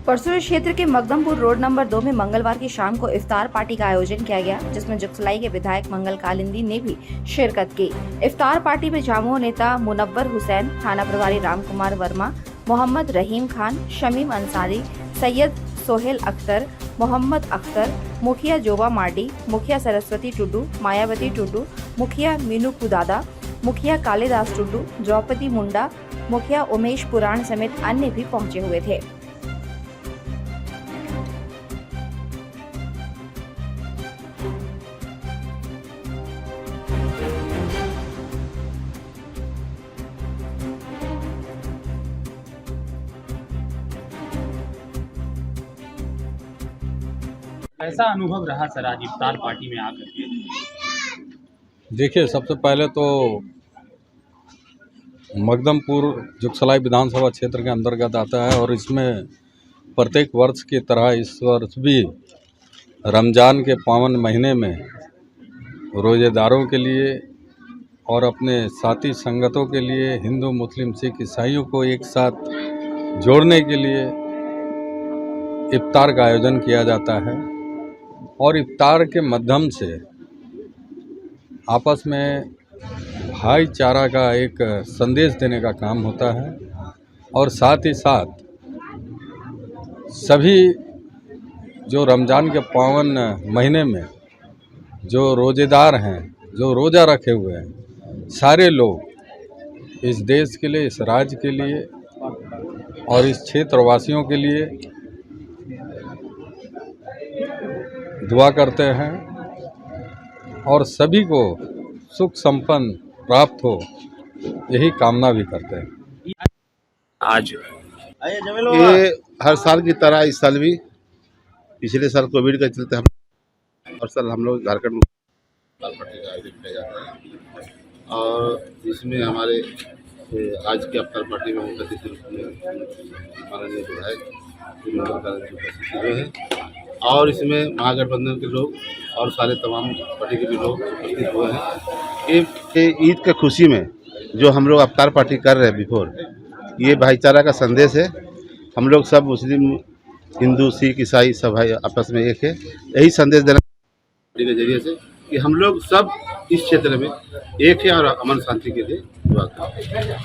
परसुर क्षेत्र के Makdampur road number 2 में मंगलवार की शाम को इफ्तार पार्टी का आयोजन किया गया, जिसमें जुगसलाई के विधायक मंगल कालिंदी ने भी शिरकत की। इफ्तार पार्टी में जामुओ नेता मुनव्वर हुसैन, थाना प्रभारी रामकुमार वर्मा, मोहम्मद रहीम खान, शमीम अंसारी, सैयद सोहेल अख्तर, मोहम्मद अख्तर, मुखिया जोबा मार्डी, मुखिया सरस्वती टुडू, मायावती टुडू, मुखिया मीनू कुदादा, मुखिया कालिदास टुडू, द्रौपदी मुंडा, मुखिया उमेश पुराण समेत अन्य भी पहुंचे हुए थे। कैसा अनुभव रहा सर आज इफ्तार पार्टी में आकर के? देखिए, सबसे पहले तो मकदमपुर जुगसलाई विधानसभा क्षेत्र के अंतर्गत आता है और इसमें प्रत्येक वर्ष की तरह इस वर्ष भी रमज़ान के पावन महीने में रोज़ेदारों के लिए और अपने साथी संगतों के लिए, हिंदू मुस्लिम सिख ईसाइयों को एक साथ जोड़ने के लिए इफ्तार का आयोजन किया जाता है और इफ्तार के माध्यम से आपस में भाईचारा का एक संदेश देने का काम होता है और साथ ही साथ सभी जो रमज़ान के पावन महीने में जो रोज़ेदार हैं, जो रोज़ा रखे हुए हैं, सारे लोग इस देश के लिए, इस राज्य के लिए और इस क्षेत्रवासियों के लिए दुआ करते हैं और सभी को सुख संपन्न प्राप्त हो, यही कामना भी करते हैं। आज ये हर साल की तरह इस साल भी, पिछले साल कोविड के चलते हर साल हम लोग झारखंड में पार्टी का आयोजन किया जाता है और इसमें हमारे आज के अफ्तार पार्टी में मुख्य अतिथि माननीय विधायक उपस्थित हुए हैं और इसमें महागठबंधन के लोग और सारे तमाम पार्टी के भी लोग उपस्थित हुए हैं। ईद के खुशी में जो हम लोग अफ्तार पार्टी कर रहे हैं बिफोर, ये भाईचारा का संदेश है। हम लोग सब मुस्लिम, हिंदू, सिख, ईसाई सब भाई आपस में एक है। यही संदेश देना पार्टी के जरिए से कि हम लोग सब इस क्षेत्र में एक है और अमन शांति के लिए दुआ करते हैं।